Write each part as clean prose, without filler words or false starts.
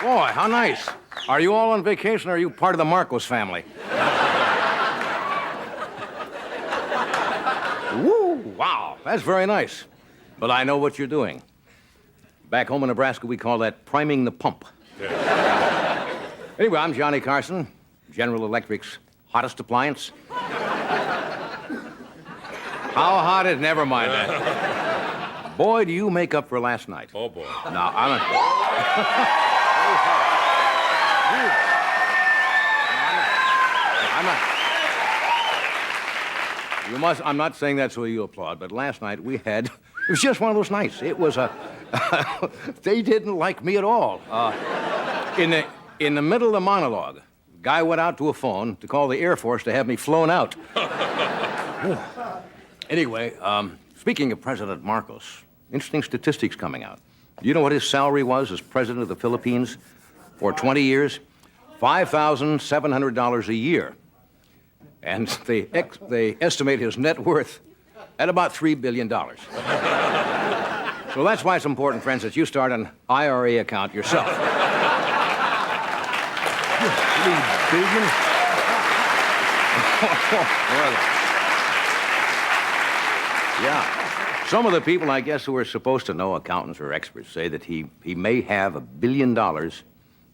Boy, how nice. Are you all on vacation or are you part of the Marcos family? Woo, wow, that's very nice. But I know what you're doing. Back home in Nebraska, we call that priming the pump. Anyway, I'm Johnny Carson, General Electric's hottest appliance. How hot is? Never mind that. Boy, do you make up for last night. Oh, boy. Now, I'm I'm not saying that so you applaud, but last night it was just one of those nights. It was they didn't like me at all. In the middle of the monologue, the guy went out to a phone to call the Air Force to have me flown out. Anyway, speaking of President Marcos, interesting statistics coming out. Do you know what his salary was as president of the Philippines for 20 years? $5,700 a year. And they estimate his net worth at about $3 billion. So that's why it's important, friends, that you start an IRA account yourself. $3 billion? Yeah. Some of the people, I guess, who are supposed to know, accountants or experts, say that he may have $1 billion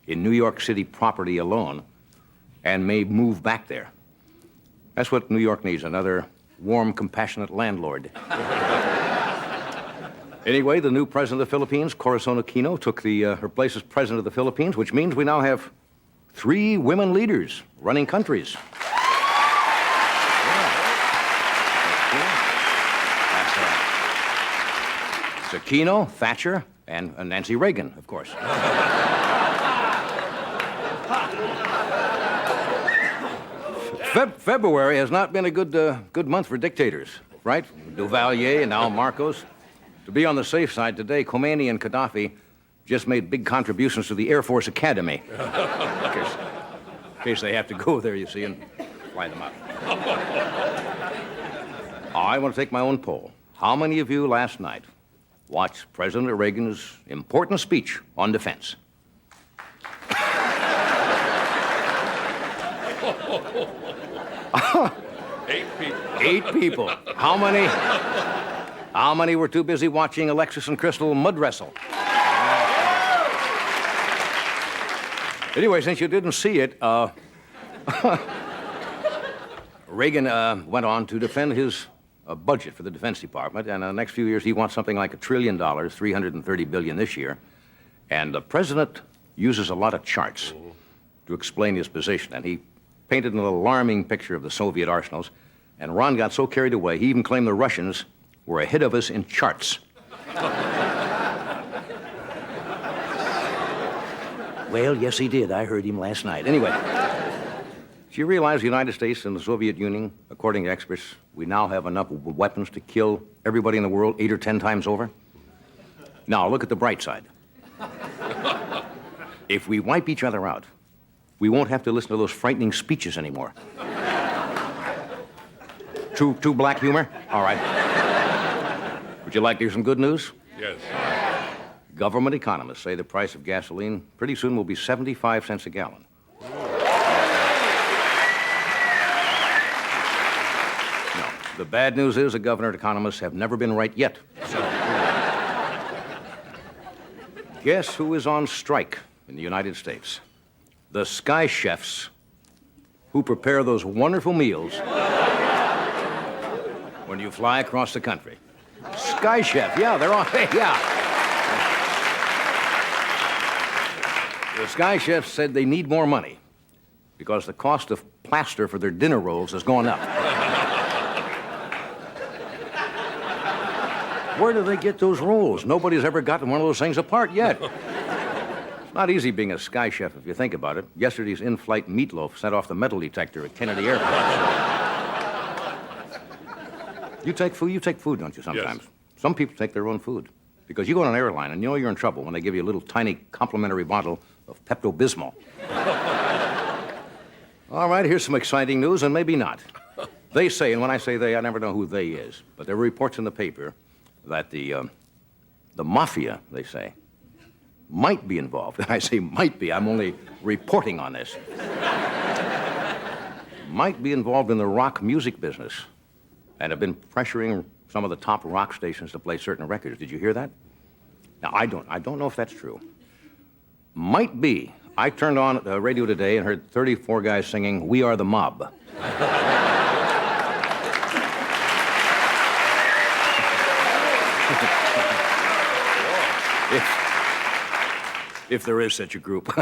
in New York City property alone and may move back there. That's what New York needs, another warm, compassionate landlord. Anyway, the new president of the Philippines, Corazon Aquino, took her place as president of the Philippines, which means we now have 3 women leaders running countries. It's Aquino, Thatcher, and Nancy Reagan, of course. February has not been a good month for dictators, right? Duvalier and now Marcos. To be on the safe side today, Khomeini and Gaddafi just made big contributions to the Air Force Academy. In case they have to go there, you see, and fly them out. I want to take my own poll. How many of you last night watched President Reagan's important speech on defense? 8 people. 8 people. How many were too busy watching Alexis and Crystal mud wrestle? Anyway, since you didn't see it, Reagan went on to defend his budget for the Defense Department, and in the next few years he wants something like $1 trillion, $330 billion this year. And the president uses a lot of charts to explain his position, and he painted an alarming picture of the Soviet arsenals, and Ron got so carried away, he even claimed the Russians were ahead of us in charts. Well, yes, he did. I heard him last night. Anyway, do you realize the United States and the Soviet Union, according to experts, we now have enough weapons to kill everybody in the world 8 or 10 times over? Now, look at the bright side. If we wipe each other out, we won't have to listen to those frightening speeches anymore. True black humor? All right. Would you like to hear some good news? Yes. Government economists say the price of gasoline pretty soon will be 75 cents a gallon. No, the bad news is the governor and economists have never been right yet. So, guess who is on strike in the United States? The sky chefs who prepare those wonderful meals when you fly across the country. Sky chef, yeah, they're on, yeah. The sky chefs said they need more money because the cost of plaster for their dinner rolls has gone up. Where do they get those rolls? Nobody's ever gotten one of those things apart yet. It's not easy being a sky chef if you think about it. Yesterday's in-flight meatloaf set off the metal detector at Kennedy Airport. You take food, don't you, sometimes? Yes. Some people take their own food. Because you go on an airline and you know you're in trouble when they give you a little tiny complimentary bottle of Pepto-Bismol. All right, here's some exciting news, and maybe not. They say, and when I say they, I never know who they is, but there are reports in the paper that the mafia, they say, might be involved. And I say might be. I'm only reporting on this. Might be involved in the rock music business and have been pressuring some of the top rock stations to play certain records. Did you hear that? Now, I don't know if that's true. Might be. I turned on the radio today and heard 34 guys singing "We Are the Mob." if there is such a group.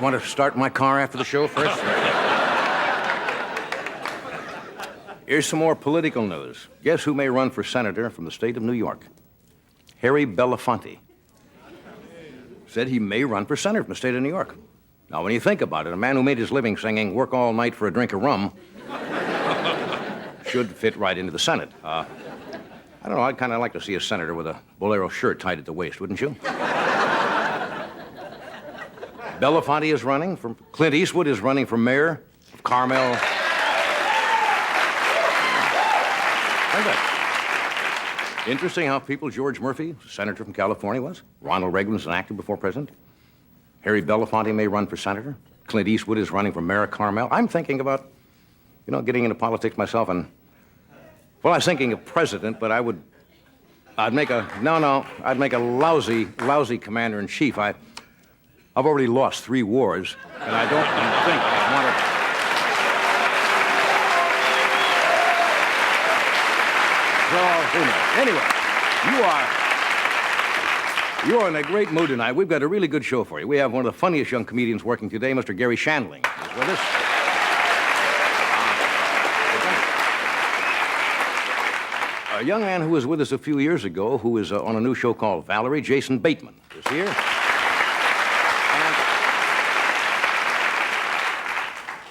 Want to start my car after the show first? Here's some more political news. Guess who may run for senator from the state of New York? Harry Belafonte. Said he may run for senator from the state of New York. Now, when you think about it, a man who made his living singing "Work All Night for a Drink of Rum" should fit right into the Senate. I don't know, I'd kind of like to see a senator with a bolero shirt tied at the waist, wouldn't you? Belafonte is running. Clint Eastwood is running for mayor of Carmel. Interesting how George Murphy, senator from California, was. Ronald Reagan was an actor before president. Harry Belafonte may run for senator. Clint Eastwood is running for mayor of Carmel. I'm thinking about, getting into politics myself, and, well, I was thinking of president, but I'd make a lousy commander-in-chief. I've already lost 3 wars, and I don't think I want to. So, anyway, you are in a great mood tonight. We've got a really good show for you. We have one of the funniest young comedians working today, Mr. Garry Shandling, is with us. A young man who was with us a few years ago, who is on a new show called Valerie, Jason Bateman, is here.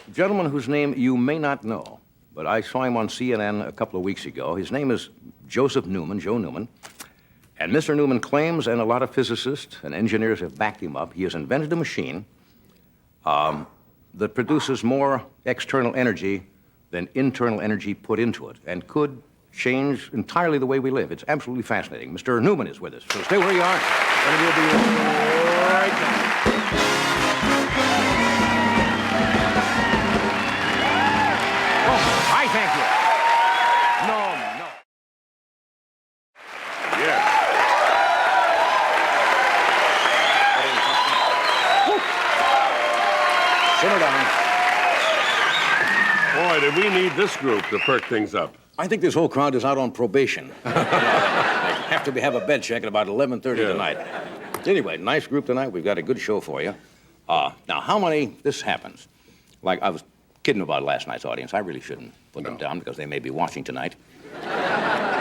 A gentleman whose name you may not know, but I saw him on CNN a couple of weeks ago. His name is Joe Newman. And Mr. Newman claims, and a lot of physicists and engineers have backed him up, he has invented a machine that produces more external energy than internal energy put into it, and could change entirely the way we live. It's absolutely fascinating. Mr. Newman is with us, so stay where you are, and we'll be right back. I thank you. No. Yeah. Simmer down. Boy, did we need this group to perk things up. I think this whole crowd is out on probation. They have to have a bed check at about 11:30 tonight. Anyway, nice group tonight. We've got a good show for you. Now, how many, this happens. Like, I was kidding about last night's audience. I really shouldn't put them down because they may be watching tonight.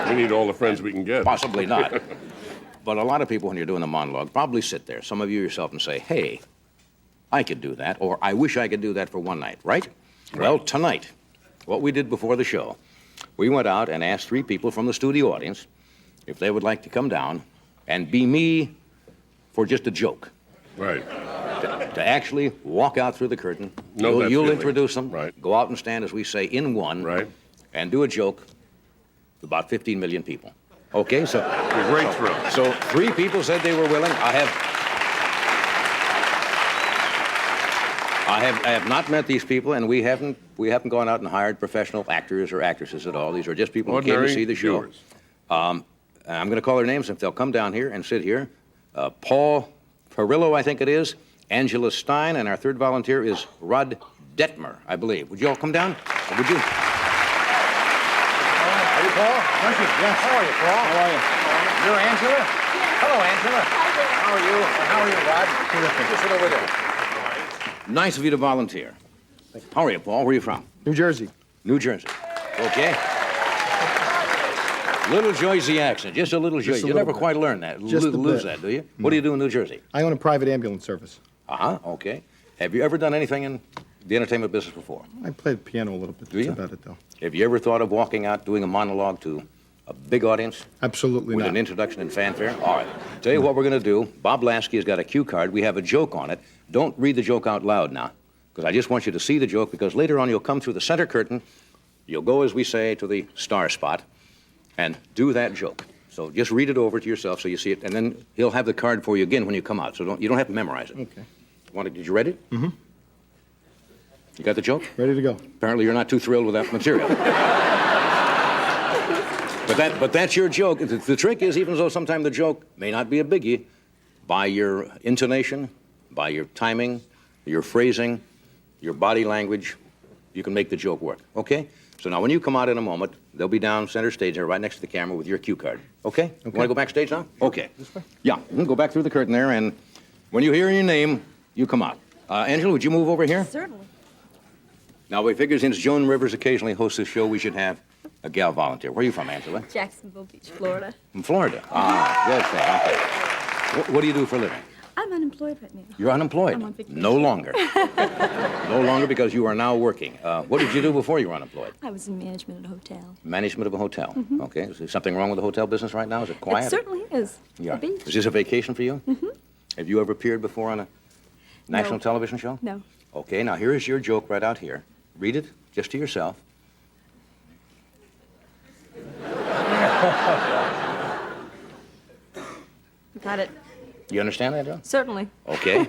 We need all the friends we can get. Possibly not. But a lot of people, when you're doing the monologue, probably sit there, some of you yourself, and say, hey, I could do that, or I wish I could do that for one night, right? Well, tonight, what we did before the show, we went out and asked 3 people from the studio audience if they would like to come down and be me for just a joke. Right. To actually walk out through the curtain. No, you'll introduce them. Right. Go out and stand, as we say, in one. Right. And do a joke to about 15 million people. Okay, so... Great thrill. So 3 people said they were willing. I have not met these people, and we haven't gone out and hired professional actors or actresses at all. These are just people who came to see the show. I'm going to call their names if they'll come down here and sit here. Paul Perillo, I think it is. Angela Stein, and our 3rd volunteer is Rod Detmer, I believe. Would you all come down? Or would you? Are you Paul? Thank you. Yes. How are you, Paul? How are you? You're Angela? Hello, Angela. How are you? How are you, Rod? Terrific. Just sit over there. Nice of you to volunteer. How are you, Paul? Where are you from? New Jersey. New Jersey. Okay. Little Jersey accent, just a little Jersey. You never quite learn that. Lose that, do you? What do you do in New Jersey? I own a private ambulance service. Okay. Have you ever done anything in the entertainment business before? I played piano a little bit. Do you? That's about it, though. Have you ever thought of walking out, doing a monologue to a big audience? Absolutely with not. With an introduction and fanfare? All right. Tell you what we're going to do. Bob Lasky has got a cue card. We have a joke on it. Don't read the joke out loud now, because I just want you to see the joke, because later on you'll come through the center curtain. You'll go, as we say, to the star spot and do that joke. So just read it over to yourself so you see it, and then he'll have the card for you again when you come out. So you don't have to memorize it. Okay. Did you read it? Mm-hmm. You got the joke? Ready to go. Apparently you're not too thrilled with that material. But that's your joke. The trick is, even though sometimes the joke may not be a biggie, by your intonation, by your timing, your phrasing, your body language, you can make the joke work, okay? So now when you come out in a moment, they'll be down center stage here, right next to the camera with your cue card, okay? You want to go backstage now? Okay. This way? Yeah, you can go back through the curtain there, and when you hear your name, you come out. Angela, would you move over here? Certainly. Now, we figure since Joan Rivers occasionally hosts this show, we should have a gal volunteer. Where are you from, Angela? Jacksonville Beach, Florida. From Florida. Ah, good thing. Okay. What do you do for a living? I'm unemployed right now. You're unemployed? I'm on vacation. No longer. No longer, because you are now working. What did you do before you were unemployed? I was in management at a hotel. Management of a hotel. Okay. Is there something wrong with the hotel business right now? Is it quiet? It certainly is. Yeah. The beach. Is this a vacation for you? Have you ever appeared before on a national television show? No. Okay, now here is your joke right out here. Read it, just to yourself. Got it. You understand that, John? Certainly. Okay.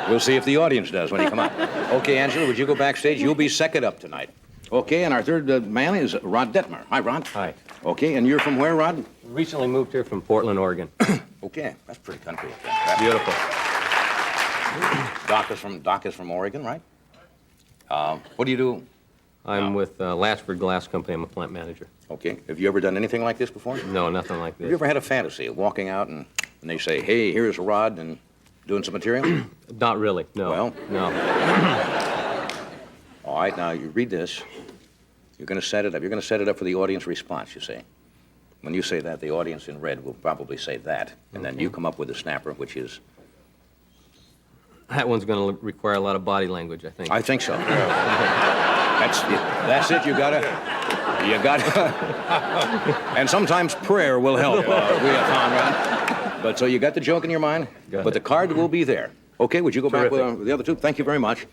We'll see if the audience does when you come out. Okay, Angela, would you go backstage? You'll be second up tonight. Okay, and our third man is Rod Detmer. Hi, Rod. Hi. Okay, and you're from where, Rod? Recently moved here from Portland, Oregon. Okay, that's pretty country. Beautiful. Doc is from Oregon, right? What do you do? I'm with Latchford Glass Company. I'm a plant manager. Okay, have you ever done anything like this before? No, nothing like Have you this. ever had a fantasy of walking out and they say, hey, here's Rod, and doing some material? Not really, no. Well? No. All right, now you read this. You're going to set it up. You're going to set it up for the audience response, you see. When you say that, the audience in red will probably say that. And then you come up with the snapper, which is... That one's going to require a lot of body language, I think. I think so. That's it. You gotta. And sometimes prayer will help. We have found, right? But so you got the joke in your mind, Got but it. the card will be there. Okay, would you go back Terrific. with the other two? Thank you very much.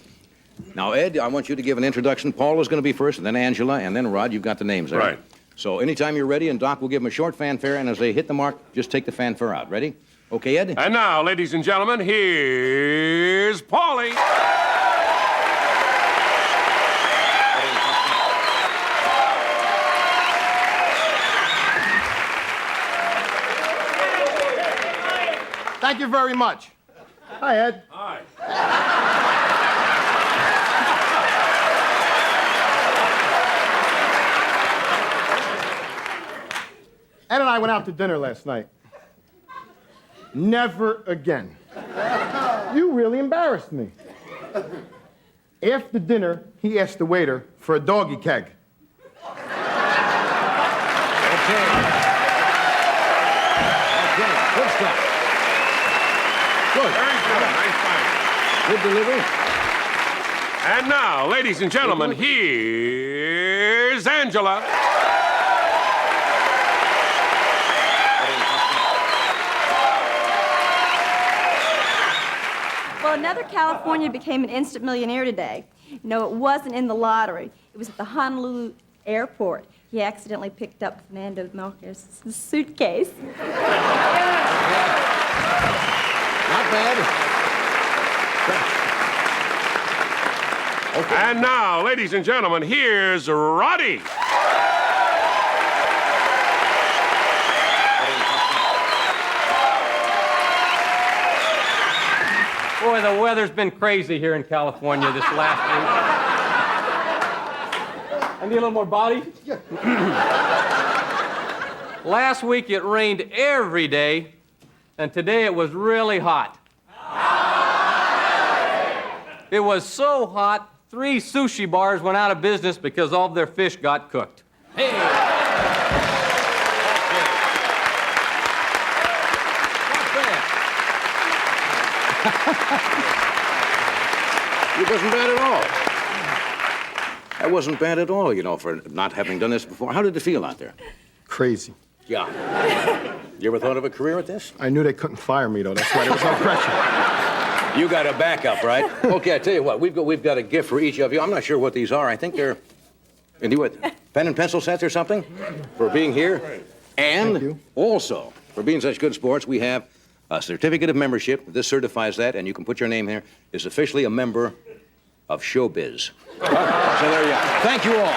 Now, Ed, I want you to give an introduction. Paul is going to be first, and then Angela, and then Rod. You've got the names there. Right. So anytime you're ready, and Doc will give them a short fanfare, and as they hit the mark, just take the fanfare out. Ready? Okay, Ed? And now, ladies and gentlemen, here's Paulie. Thank you very much. Hi, Ed. Hi. Ed and I went out to dinner last night. Never again. You really embarrassed me. After dinner, he asked the waiter for a doggy keg. Okay. Good stuff. Good. Very good. Nice find. Good delivery. And now, ladies and gentlemen, here's Angela. Well, another Californian became an instant millionaire today. No, it wasn't in the lottery. It was at the Honolulu airport. He accidentally picked up Fernando Marquez's suitcase. Not bad. And now, ladies and gentlemen, here's Roddy. Boy, the weather's been crazy here in California this last week. I need a little more body. Last week it rained every day, and today it was really hot. It was so hot, 3 sushi bars went out of business because all of their fish got cooked. Hey! It wasn't bad at all. That wasn't bad at all, you know, for not having done this before. How did it feel out there? Crazy. Yeah. You ever thought of a career at this? I knew they couldn't fire me, though. That's why there was no pressure. You got a backup, right? Okay, I tell you what, we've got a gift for each of you. I'm not sure what these are. I think they're, what, pen and pencil sets or something for being here? And also, for being such good sports, we have a certificate of membership. This certifies that, and you can put your name here. Is officially a member of showbiz. So there you are. Thank you all.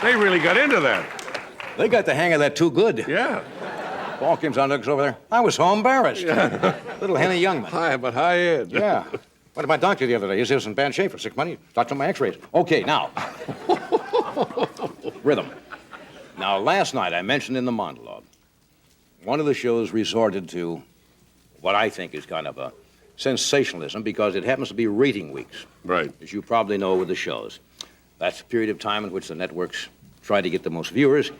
They really got into that. They got the hang of that too good. Yeah. Paul comes on, looks over there. I was so embarrassed. Little Henny Youngman. High, but high end. Yeah. Went to my doctor the other day. He said he was in bad shape for 6 months. Talked to my x-rays. Okay, now. Rhythm. Now, last night I mentioned in the monologue, one of the shows resorted to what I think is kind of a sensationalism because it happens to be rating weeks, Right. as you probably know with the shows. That's a period of time in which the networks try to get the most viewers,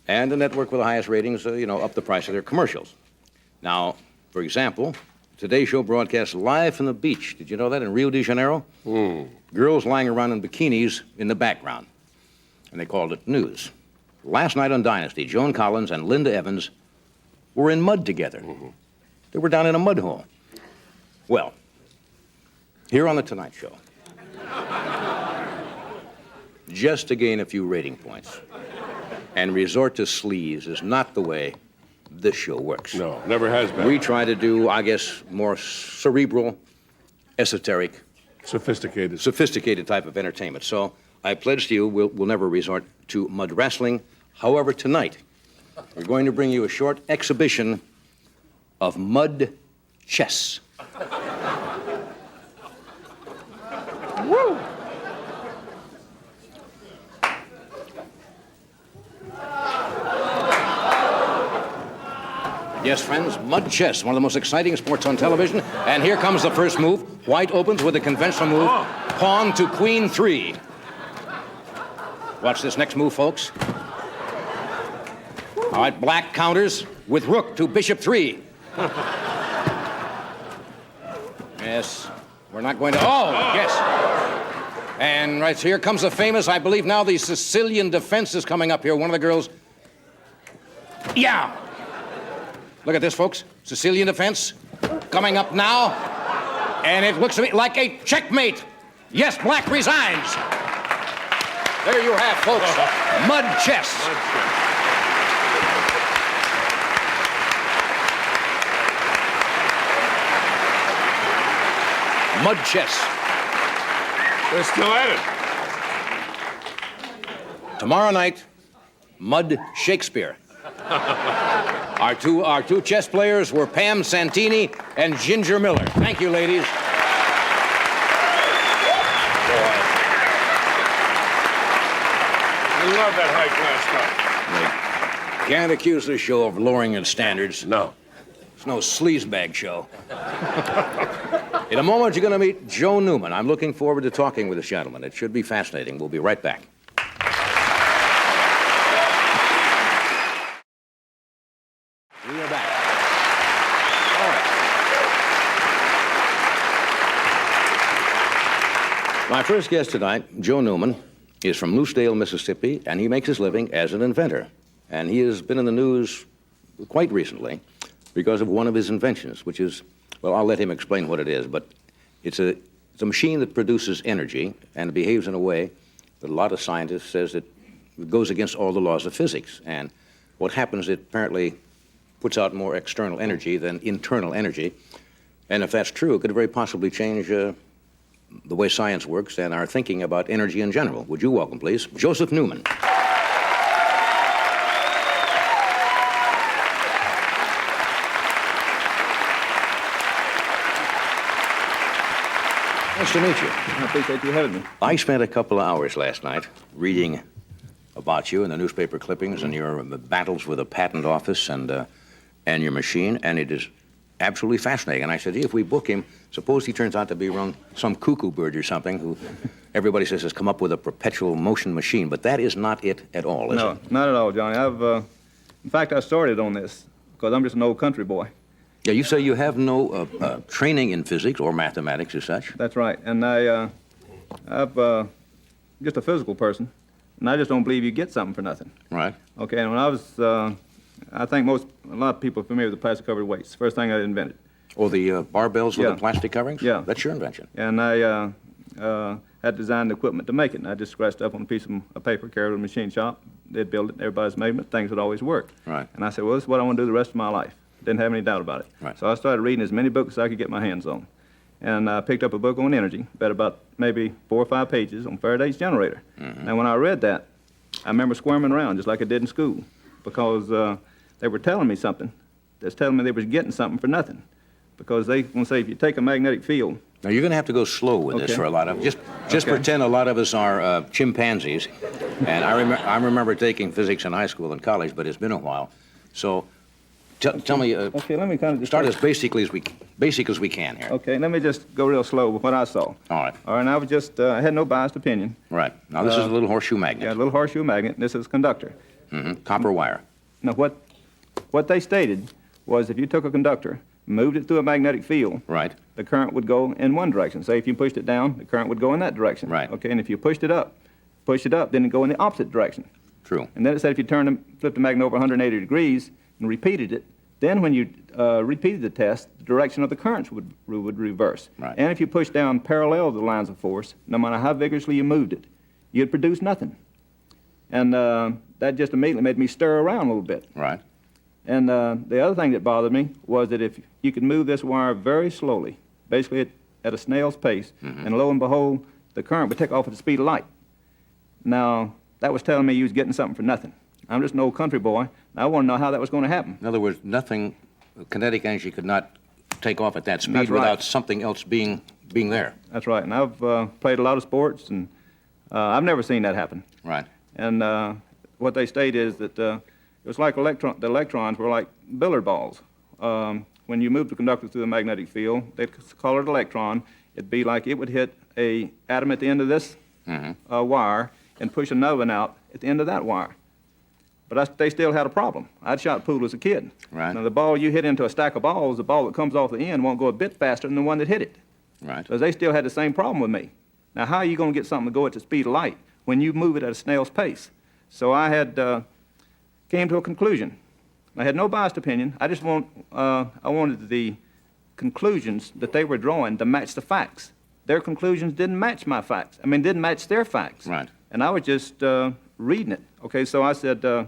and the network with the highest ratings, up the price of their commercials. Now, for example, today's show broadcasts live from the beach. Did you know that, in Rio de Janeiro? Girls lying around in bikinis in the background, and they called it news. Last night on Dynasty, Joan Collins and Linda Evans were in mud together. They were down in a mud hole. Well, here on The Tonight Show, just to gain a few rating points and resort to sleaze is not the way this show works. No, never has been. We try to do, I guess, more cerebral, esoteric, sophisticated type of entertainment. So I pledge to you we'll never resort to mud wrestling. However, tonight, we're going to bring you a short exhibition of mud chess. Woo! Yes, friends, mud chess, one of the most exciting sports on television. And here comes the first move. White opens with a conventional move. Pawn to queen 3. Watch this next move, folks. All right, black counters with rook to bishop 3. Yes, we're not going to... Oh, yes. And right, so here comes the famous, I believe now the Sicilian defense is coming up here. One of the girls... Yeah! Look at this, folks. Sicilian defense coming up now. And it looks to me like a checkmate. Yes, black resigns. There you have, folks. Mud chess. Mud chess. They're still at it. Tomorrow night, Mud Shakespeare. Our two chess players were Pam Santini and Ginger Miller. Thank you, ladies. I love that high-class stuff. Can't accuse this show of lowering its standards. No. It's no sleazebag show. In a moment, you're going to meet Joe Newman. I'm looking forward to talking with this gentleman. It should be fascinating. We'll be right back. We are back. All right. My first guest tonight, Joe Newman, is from Loosedale, Mississippi, and he makes his living as an inventor. And he has been in the news quite recently because of one of his inventions, which is, well, I'll let him explain what it is, but it's a machine that produces energy and it behaves in a way that a lot of scientists says it goes against all the laws of physics. And what happens, it apparently puts out more external energy than internal energy. And if that's true, it could very possibly change the way science works and our thinking about energy in general. Would you welcome, please, Joseph Newman. Nice to meet you. I appreciate you having me. I spent a couple of hours last night reading about you in the newspaper clippings and your battles with the patent office and your machine, and it is absolutely fascinating. And I said, if we book him, suppose he turns out to be some cuckoo bird or something who everybody says has come up with a perpetual motion machine, but that is not it at all, is it? No, not at all, Johnny. In fact, I started on this because I'm just an old country boy. Yeah, you say you have no training in physics or mathematics as such. That's right. And I've just a physical person, and I just don't believe you get something for nothing. Right. Okay, and when I was, I think a lot of people are familiar with the plastic-covered weights. First thing I invented. Oh, the barbells with Yeah. the plastic coverings? Yeah. That's your invention. And I had designed the equipment to make it, and I just scratched up on a piece of paper, carried it to the machine shop. They'd build it, everybody's measurement, things would always work. Right. And I said, well, this is what I want to do the rest of my life. Didn't have any doubt about it. Right. So I started reading as many books as I could get my hands on. And I picked up a book on energy, read about maybe 4 or 5 pages on Faraday's generator. Now, when I read that, I remember squirming around just like I did in school, because they were telling me something. That's telling me they was getting something for nothing. Because they want to say, if you take a magnetic field. Now, you're going to have to go slow with this Okay. for a lot of... Just Okay. pretend a lot of us are chimpanzees. And I remember taking physics in high school and college, but it's been a while. So tell me... Okay, let me kind of just start as basic as we can here. Okay, let me just go real slow with what I saw. All right. All right, and I was just, I had no biased opinion. Right. Now, this is a little horseshoe magnet. Yeah, a little horseshoe magnet. This is conductor. Copper wire. Now, what they stated was if you took a conductor, moved it through a magnetic field, Right. the current would go in one direction. Say if you pushed it down, the current would go in that direction. Right. Okay, and if you pushed it up, then it'd go in the opposite direction. True. And then it said if you flipped the magnet over 180 degrees and repeated it, then when you repeated the test, the direction of the currents would reverse. Right. And if you pushed down parallel to the lines of force, no matter how vigorously you moved it, you'd produce nothing. And that just immediately made me stir around a little bit. Right. And the other thing that bothered me was that if you could move this wire very slowly, basically at a snail's pace, and lo and behold, the current would take off at the speed of light. Now, that was telling me you was getting something for nothing. I'm just an old country boy, and I want to know how that was going to happen. In other words, nothing, kinetic energy could not take off at that speed That's right. without something else being there. That's right, and I've played a lot of sports, and I've never seen that happen. Right. And what they state is that it was like the electrons were like billiard balls. When you move the conductor through the magnetic field, they'd call it an electron. It'd be like it would hit a atom at the end of this wire and push another one out at the end of that wire. But they still had a problem. I'd shot pool as a kid. Right. Now, the ball you hit into a stack of balls, the ball that comes off the end won't go a bit faster than the one that hit it. Right. So they still had the same problem with me. Now, how are you going to get something to go at the speed of light when you move it at a snail's pace? So I had came to a conclusion. I had no biased opinion. I just I wanted the conclusions that they were drawing to match the facts. Their conclusions didn't match my facts. I mean, didn't match their facts. Right. And I was just reading it. Okay, so I said, the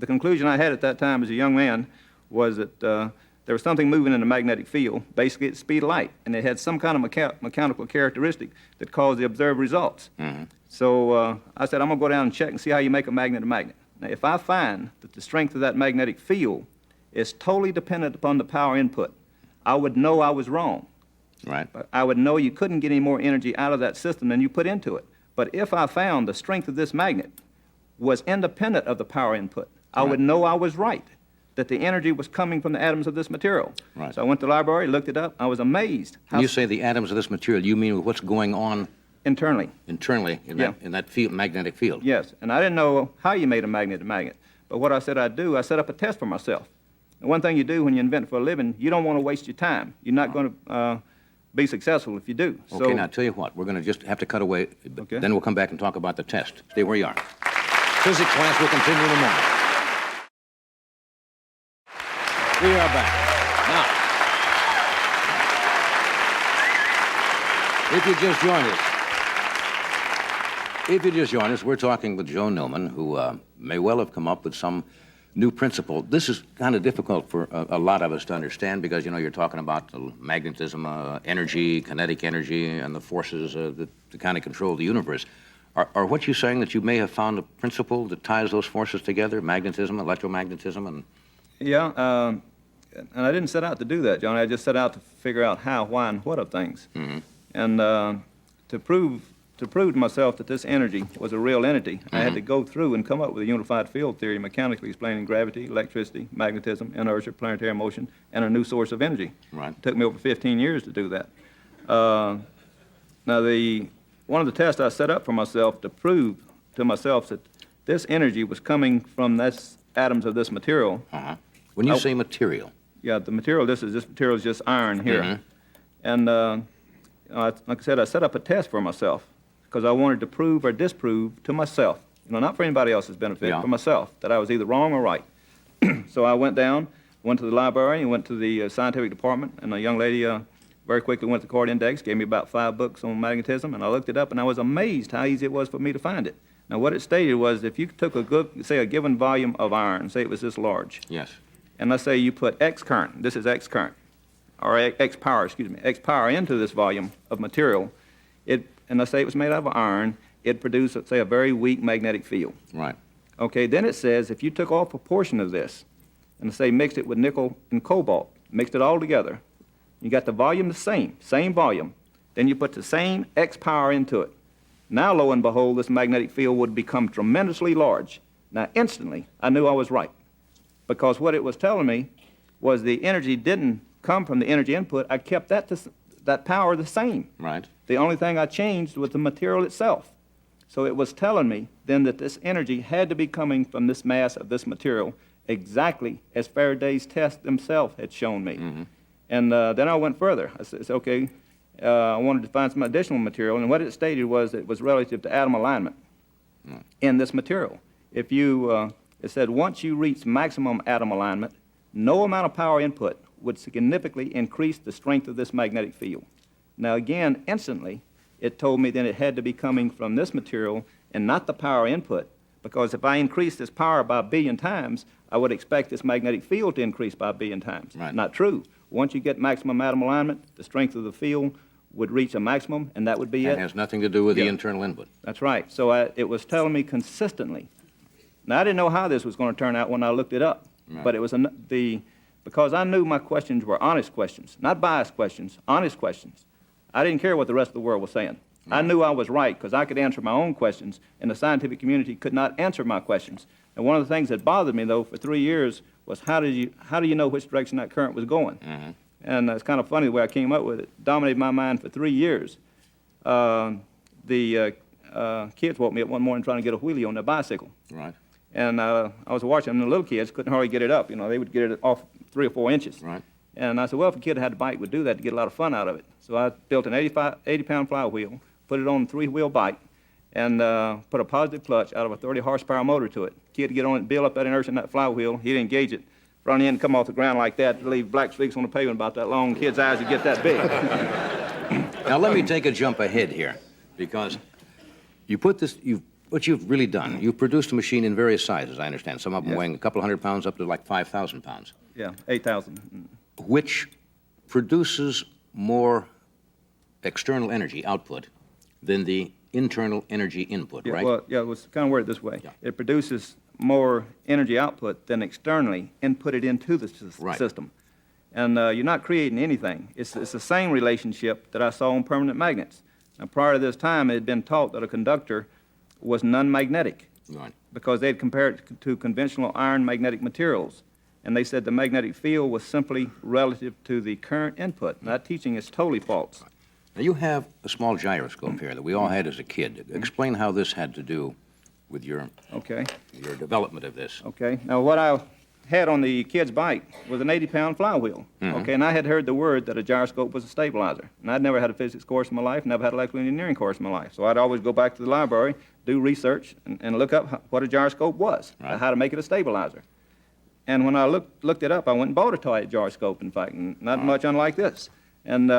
conclusion I had at that time as a young man was that there was something moving in the magnetic field, basically at the speed of light, and it had some kind of mechanical characteristic that caused the observed results. So I said, I'm going to go down and check and see how you make a magnet a magnet. Now, if I find that the strength of that magnetic field is totally dependent upon the power input, I would know I was wrong. Right. I would know you couldn't get any more energy out of that system than you put into it. But if I found the strength of this magnet was independent of the power input, I would know I was right, that the energy was coming from the atoms of this material. Right. So I went to the library, looked it up. I was amazed. When you say the atoms of this material, you mean what's going on Internally, internally in that field, magnetic field? yes. And I didn't know how you made a magnet a magnet. But what I said I'd do, I set up a test for myself. And one thing you do when you invent for a living, you don't want to waste your time. You're not going to be successful if you do. Okay, now tell you what, we're going to just have to cut away. Okay. Then we'll come back and talk about the test. Stay where you are. Physics class will continue in a moment. We are back. Now, if you just joined us, we're talking with Joe Newman, who may well have come up with some new principle. This is kind of difficult for a lot of us to understand because, you know, you're talking about magnetism, energy, kinetic energy, and the forces that kind of control the universe. Are what you saying that you may have found a principle that ties those forces together, magnetism, electromagnetism, and... Yeah, and I didn't set out to do that, John. I just set out to figure out how, why, and what of things. And to prove to myself that this energy was a real entity, I had to go through and come up with a unified field theory mechanically explaining gravity, electricity, magnetism, inertia, planetary motion, and a new source of energy. Right. It took me over 15 years to do that. Now, one of the tests I set up for myself to prove to myself that this energy was coming from this atoms of this material. When you say material... Yeah, the material, this material is just iron here. And like I said, I set up a test for myself. because I wanted to prove or disprove to myself, not for anybody else's benefit, Yeah. for myself, that I was either wrong or right. So I went to the library and went to the scientific department, and a young lady very quickly went to the card index, gave me about 5 books on magnetism, and I looked it up, and I was amazed how easy it was for me to find it. Now, what it stated was if you took a given volume of iron, say it was this large, Yes. and let's say you put X current, this is X current, or X power into this volume of material, and let's say it was made out of iron, it produced, let's say, a very weak magnetic field. Right. Okay, then it says if you took off a portion of this, and say mixed it with nickel and cobalt, mixed it all together, you got the volume the same volume, then you put the same X power into it. Now, lo and behold, this magnetic field would become tremendously large. Now, instantly, I knew I was right, because what it was telling me was the energy didn't come from the energy input. I kept that power the same. Right. The only thing I changed was the material itself. So it was telling me then that this energy had to be coming from this mass of this material, exactly as Faraday's tests themselves had shown me. Mm-hmm. And then I went further. I said, okay, I wanted to find some additional material, and what it stated was it was relative to atom alignment in this material. If you, it said once you reach maximum atom alignment, no amount of power input would significantly increase the strength of this magnetic field. Now again, instantly, it told me then it had to be coming from this material and not the power input, because if I increase this power by 1 billion times, I would expect this magnetic field to increase by 1 billion times. Right. Not true. Once you get maximum atom alignment, the strength of the field would reach a maximum, and that would be It it. has nothing to do with the Yeah. internal input. That's right. So it was telling me consistently. Now, I didn't know how this was going to turn out when I looked it up, Right. but it was because I knew my questions were honest questions, not biased questions, honest questions. I didn't care what the rest of the world was saying. I knew I was right because I could answer my own questions, and the scientific community could not answer my questions. And one of the things that bothered me, though, for 3 years was how do you know which direction that current was going? Mm-hmm. And it's kind of funny the way I came up with it. Dominated my mind for 3 years. The kids woke me up one morning trying to get a wheelie on their bicycle. Right. And I was watching them, and the little kids couldn't hardly get it up. They would get it off 3 or 4 inches. Right. And I said, well, if a kid had a bike, would do that to get a lot of fun out of it. So I built an 80-pound flywheel, put it on a 3-wheel bike, and put a positive clutch out of a 30-horsepower motor to it. Kid would get on it, build up that inertia in that flywheel. He'd engage it, run in, come off the ground like that, leave black streaks on the pavement about that long. Kid's eyes would get that big. Now, let me take a jump ahead here, because what you've really done, you've produced a machine in various sizes, I understand. Some of them Yes. weighing a couple 100 pounds up to like 5,000 pounds, Yeah, 8,000. which produces more external energy output than the internal energy input, Yeah, right? well, yeah, it was kind of worded this way. Yeah. It produces more energy output than externally inputted into the Right. system. And you're not creating anything. It's the same relationship that I saw on permanent magnets. Now, prior to this time, it had been taught that a conductor was non-magnetic Right. because they had compared it to conventional iron magnetic materials. And they said the magnetic field was simply relative to the current input. And that teaching is totally false. Now, you have a small gyroscope here that we all had as a kid. Explain how this had to do with your Okay. development of this. Okay. Now, what I had on the kid's bike was an 80-pound flywheel. Okay, and I had heard the word that a gyroscope was a stabilizer. And I'd never had a physics course in my life, never had an electrical engineering course in my life. So I'd always go back to the library, do research, and look up what a gyroscope was, Right. how to make it a stabilizer. And when I looked it up, I went and bought a toy gyroscope, in fact, and not much unlike this. And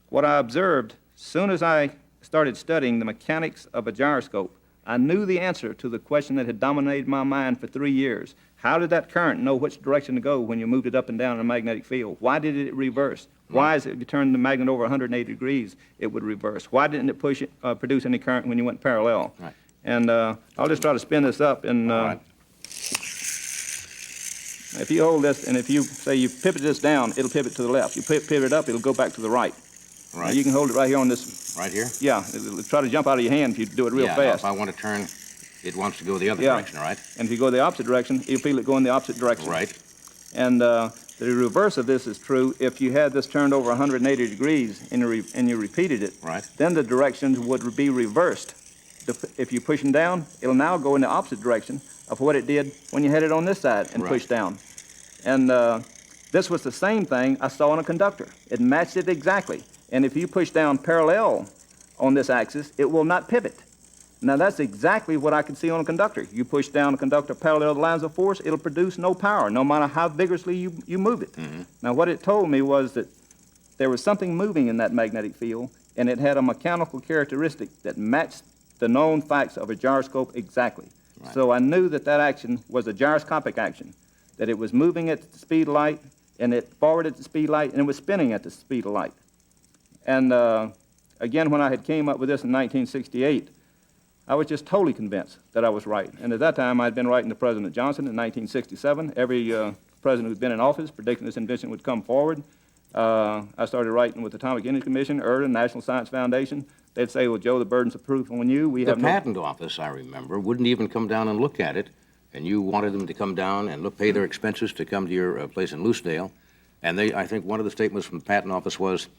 what I observed, as soon as I started studying the mechanics of a gyroscope, I knew the answer to the question that had dominated my mind for 3 years. How did that current know which direction to go when you moved it up and down in a magnetic field? Why did it reverse? Why is it if you turn the magnet over 180 degrees, it would reverse? Why didn't it produce any current when you went parallel? Right. And I'll just try to spin this up. And All right. if you hold this, and if you say you pivot this down, it'll pivot to the left. You pivot it up, it'll go back to the right. Now, Right. you can hold it right here on this. Right here? Yeah, it'll try to jump out of your hand if you do it real Yeah, fast. If I want to turn, it wants to go the other Yeah. direction, right? And if you go the opposite direction, you'll feel it go in the opposite direction. Right. And the reverse of this is true. If you had this turned over 180 degrees and you repeated it, Right. then the directions would be reversed. If you push them down, it'll now go in the opposite direction of what it did when you had it on this side and Right. pushed down. And this was the same thing I saw in a conductor. It matched it exactly. And if you push down parallel on this axis, it will not pivot. Now, that's exactly what I can see on a conductor. You push down a conductor parallel to lines of force, it'll produce no power, no matter how vigorously you move it. Now, what it told me was that there was something moving in that magnetic field, and it had a mechanical characteristic that matched the known facts of a gyroscope exactly. Right. So I knew that that action was a gyroscopic action, that it was moving at the speed of light, and it forward at the speed of light, and it was spinning at the speed of light. And again, when I had came up with this in 1968, I was just totally convinced that I was right. And at that time, I'd been writing to President Johnson in 1967. Every president who's been in office predicting this invention would come forward. I started writing with the Atomic Energy Commission, ERDA, National Science Foundation. They'd say, well, Joe, the burden's of proof on you. We The have no... patent office, I remember, wouldn't even come down and look at it, and you wanted them to come down and pay their expenses to come to your place in Loosedale. And I think one of the statements from the patent office was,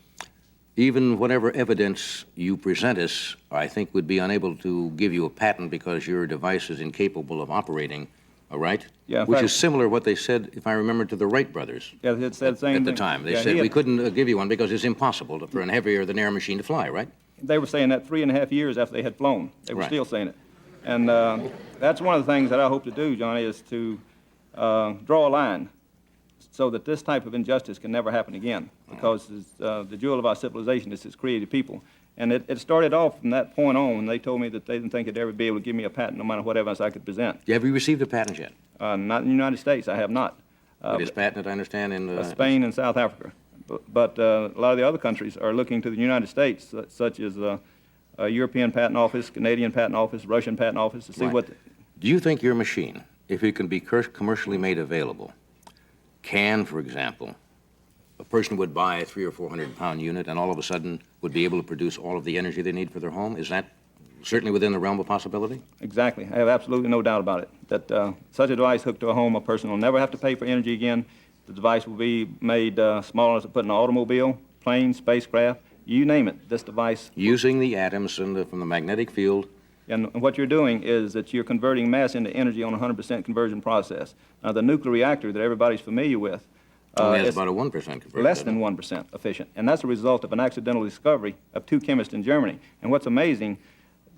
even whatever evidence you present us, I think would be unable to give you a patent because your device is incapable of operating, all right? Yeah, in Which fact- is similar what they said, if I remember, to the Wright brothers. Yeah, it said the same At the thing. time. They Yeah, said he we had- couldn't give you one because it's impossible for a heavier-than-air machine to fly, right? They were saying that 3.5 years after they had flown. They were Right. still saying it. And that's one of the things that I hope to do, Johnny, is to draw a line so that this type of injustice can never happen again, because the jewel of our civilization is its creative people. And it started off from that point on when they told me that they didn't think they'd ever be able to give me a patent no matter what evidence I could present. Have you received a patent yet? Not in the United States, I have not. It is patented, I understand, in... Spain and South Africa. But a lot of the other countries are looking to the United States, such as European Patent Office, Canadian Patent Office, Russian Patent Office, to see Right. what... Do you think your machine, if it can be commercially made available, can, for example, a person would buy a 300 or 400 pound unit and all of a sudden would be able to produce all of the energy they need for their home? Is that certainly within the realm of possibility? Exactly. I have absolutely no doubt about it, that such a device hooked to a home, a person will never have to pay for energy again. The device will be made small enough to put in an automobile, plane, spacecraft, you name it. This device... Using the atoms from the magnetic field. And what you're doing is that you're converting mass into energy on a 100% conversion process. Now, the nuclear reactor that everybody's familiar with Only has is about a 1% conversion. less than 1% efficient, and that's a result of an accidental discovery of two chemists in Germany. And what's amazing,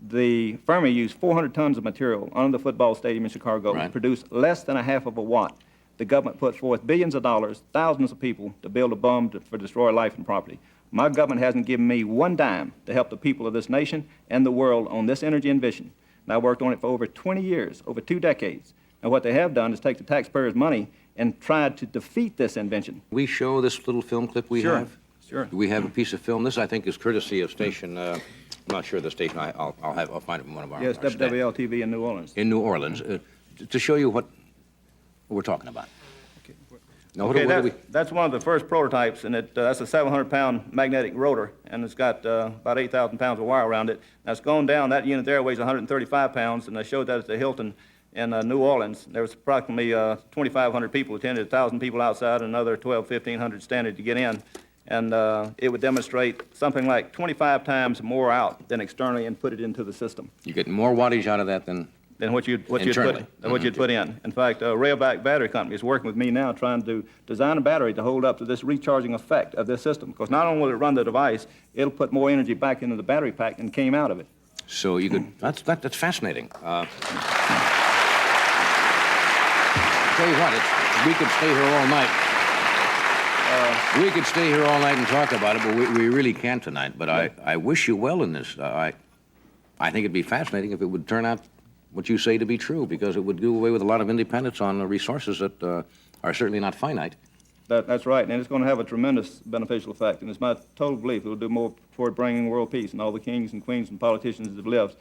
the Fermi used 400 tons of material under the football stadium in Chicago to Right. produce less than a half of a watt. The government put forth billions of dollars, thousands of people to build a bomb for destroy life and property. My government hasn't given me one dime to help the people of this nation and the world on this energy invention. And I worked on it for over 20 years, over 2 decades. And what they have done is take the taxpayers' money and tried to defeat this invention. We show this little film clip we Sure, have? sure. Do we have a piece of film? This, I think, is courtesy of station, I'm not sure the station, I'll find it from one of our... Yes, our staff. WWL-TV in New Orleans. In New Orleans, to show you what we're talking about. Now, what Okay, do we... that's one of the first prototypes, and that's a 700-pound magnetic rotor, and it's got about 8,000 pounds of wire around it. Now, it's gone down. That unit there weighs 135 pounds, and I showed that at the Hilton in New Orleans. There was approximately 2,500 people attended, 1,000 people outside, and another 1,500 standing to get in. And it would demonstrate something like 25 times more out than externally and put it into the system You're getting more wattage out of that than... what you'd Internally. put in. In fact, Railback Battery Company is working with me now trying to design a battery to hold up to this recharging effect of this system. Because not only will it run the device, it'll put more energy back into the battery pack than came out of it. So you could... That's fascinating. Tell you what, we could stay here all night. We could stay here all night and talk about it, but we really can't tonight. But I wish you well in this. I think it'd be fascinating if it would turn out what you say to be true, because it would do away with a lot of independence on resources that are certainly not finite. That's right, and it's going to have a tremendous beneficial effect. And it's my total belief it will do more toward bringing world peace and all the kings and queens and politicians that have lived.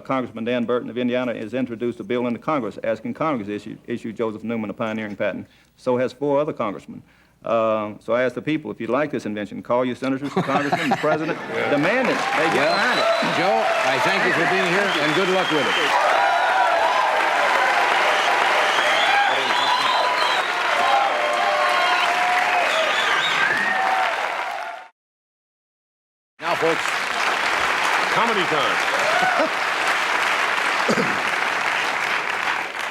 Congressman Dan Burton of Indiana has introduced a bill into Congress asking Congress to issue Joseph Newman a pioneering patent. So has 4 other congressmen. So I ask the people, if you like this invention, call your senators, congressmen, the president, demand it. They get behind it. Joe, I thank you for being here, and good luck with it. Now, folks, Comedy time.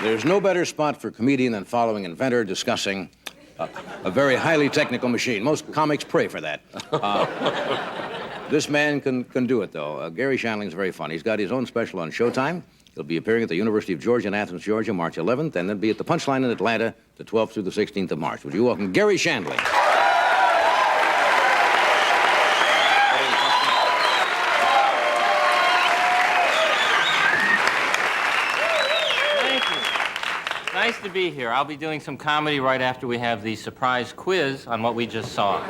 there's no better spot for comedian than following inventor discussing a very highly technical machine. Most comics pray for that. This man can do it, though. Garry Shandling's very funny. He's got his own special on Showtime. He'll be appearing at the University of Georgia in Athens, Georgia, March 11th, and then be at the Punchline in Atlanta the 12th through the 16th of March. Would you welcome Garry Shandling? Thank you. Nice to be here. I'll be doing some comedy right after we have the surprise quiz on what we just saw.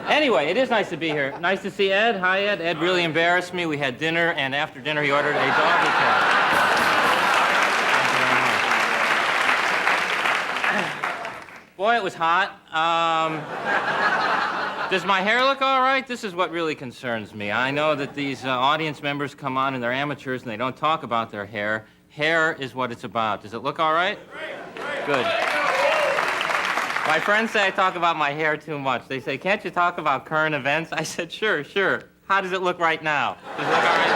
Anyway, it is nice to be here. Nice to see Ed. Hi, Ed. Ed really embarrassed me. We had dinner, and after dinner, he ordered a doggy tag. Boy, it was hot. Does my hair look all right? This is what really concerns me. I know that these audience members come on and they're amateurs and they don't talk about their hair. Hair is what it's about. Does it look all right? Good. My friends say I talk about my hair too much. They say, can't you talk about current events? I said, sure. How does it look right now? Does it look all right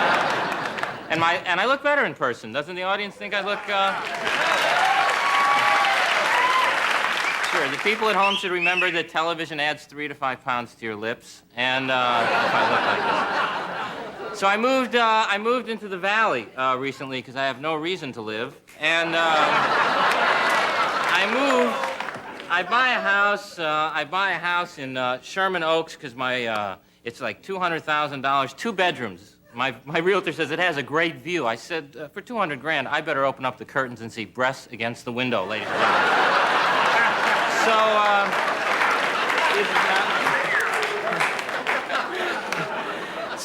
now? And I look better in person. Doesn't the audience think I look... Sure, the people at home should remember that television adds 3 to 5 pounds to your lips, and if I look like this. So I moved into the Valley recently because I have no reason to live, and I buy a house in Sherman Oaks because it's like $200,000, 2 bedrooms. My realtor says it has a great view. I said, for 200 grand, I better open up the curtains and see breasts against the window, ladies and gentlemen.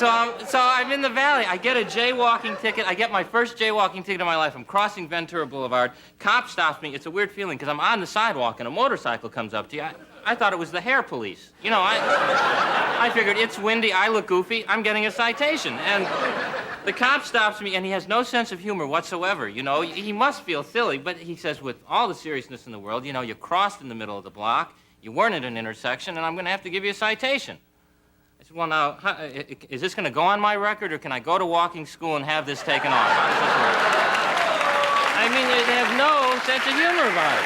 So I'm in the Valley. I get a jaywalking ticket. I get my first jaywalking ticket of my life. I'm crossing Ventura Boulevard. Cop stops me. It's a weird feeling because I'm on the sidewalk and a motorcycle comes up to you. I thought it was the hair police. You know, I figured it's windy, I look goofy, I'm getting a citation. And the cop stops me and he has no sense of humor whatsoever. You know, he must feel silly, but he says with all the seriousness in the world, you know, you crossed in the middle of the block, you weren't at an intersection, and I'm going to have to give you a citation. I said, well, now, is this going to go on my record, or can I go to walking school and have this taken off? How does this work? I mean, they have no sense of humor about it.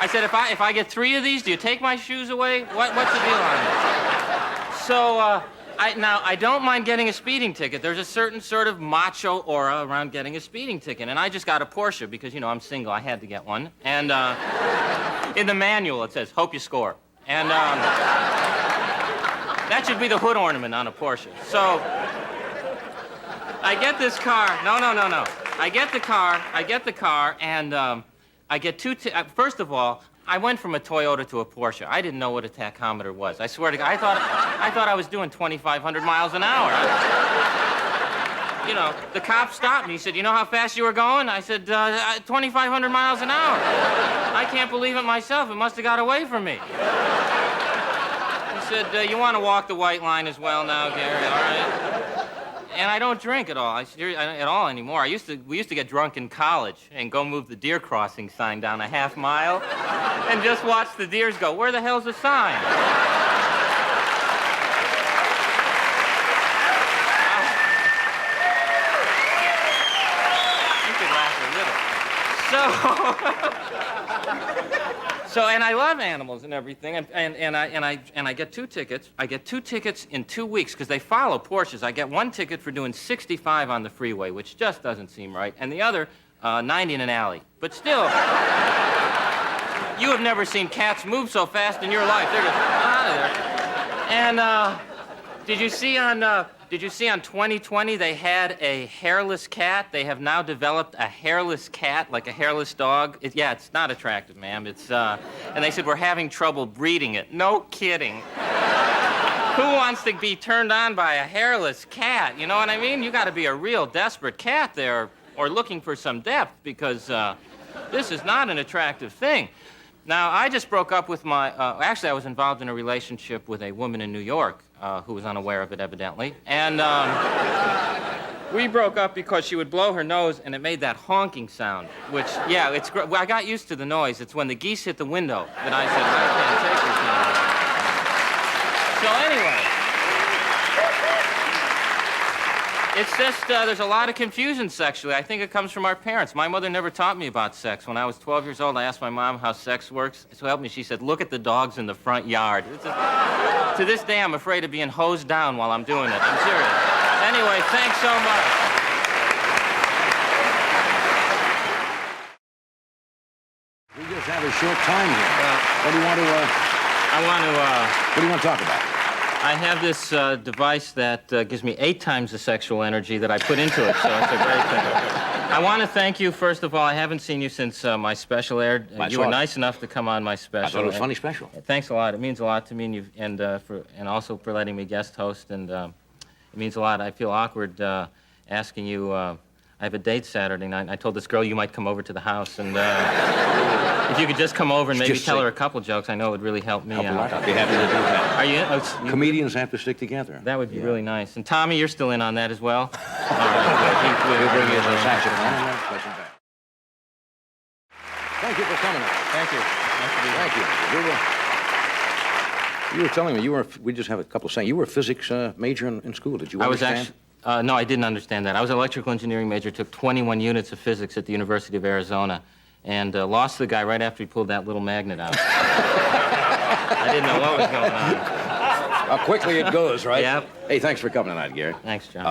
I said, if I get 3 of these, do you take my shoes away? What's the deal on it? So, I don't mind getting a speeding ticket. There's a certain sort of macho aura around getting a speeding ticket. And I just got a Porsche because, you know, I'm single. I had to get one. And in the manual, it says, hope you score. And that should be the hood ornament on a Porsche. So I get this car. No. I get the car, and I get 2 first of all, I went from a Toyota to a Porsche. I didn't know what a tachometer was. I swear to God, I thought I was doing 2,500 miles an hour. You know, the cop stopped me. He said, you know how fast you were going? I said, 2,500 miles an hour. I can't believe it myself. It must have got away from me. He said, you want to walk the white line as well now, Garry, all right? And I don't drink at all. At all anymore. We used to get drunk in college and go move the deer crossing sign down a half mile and just watch the deers go. Where the hell's the sign? You could laugh a little. So, and I love animals and everything, and I get 2 tickets. I get 2 tickets in 2 weeks because they follow Porsches. I get 1 ticket for doing 65 on the freeway, which just doesn't seem right, and the other 90 in an alley. But still, you have never seen cats move so fast in your life. They're just out of there. And did you see on 2020 they had a hairless cat? They have now developed a hairless cat, like a hairless dog. It's not attractive, ma'am. And they said we're having trouble breeding it. No kidding. Who wants to be turned on by a hairless cat? You know what I mean? You got to be a real desperate cat there, or looking for some depth, because this is not an attractive thing. Now, I just broke up with actually, I was involved in a relationship with a woman in New York who was unaware of it, evidently. And we broke up because she would blow her nose, and it made that honking sound, which, yeah, it's great. Well, I got used to the noise. It's when the geese hit the window that I said, I can't take this anymore. So anyway, It's just there's a lot of confusion sexually. I think it comes from our parents. My mother never taught me about sex. When I was 12 years old, I asked my mom how sex works. So help me, she said, look at the dogs in the front yard. To this day, I'm afraid of being hosed down while I'm doing it. I'm serious. Anyway, thanks so much. We just have a short time here. What do you want to, what do you want to talk about? I have this device that gives me 8 times the sexual energy that I put into it, so it's a great thing. I want to thank you, first of all. I haven't seen you since my special aired. You were nice enough to come on my special. I thought it was funny special. Thanks a lot. It means a lot to me, and also for letting me guest host, and it means a lot. I feel awkward asking you. I have a date Saturday night. I told this girl you might come over to the house, and if you could just come over and maybe tell her a couple jokes, I know it would really help me out. I'd be happy to do that. Are you? Comedians have to stick together. That would be really nice. And Tommy, you're still in on that as well? All We'll bring you the right. saxophone and then play some back. Thank you for coming. Thank you. Nice to be here. Thank you. You were telling me we just have a couple of saying you were a physics major in school. Did you understand? No, I didn't understand that. I was an electrical engineering major, took 21 units of physics at the University of Arizona, and lost the guy right after he pulled that little magnet out. I didn't know what was going on. How quickly it goes, right? Yep. Hey, thanks for coming tonight, Gary. Thanks, John.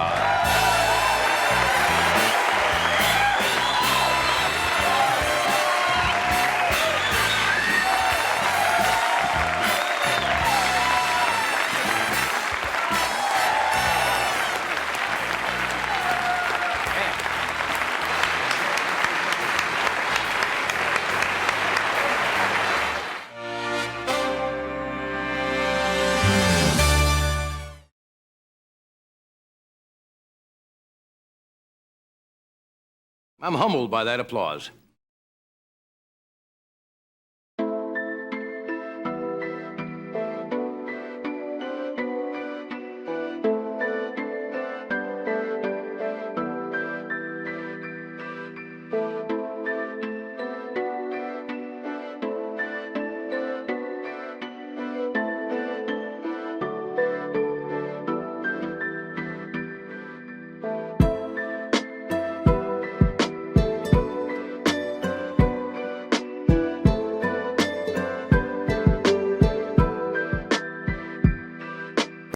I'm humbled by that applause.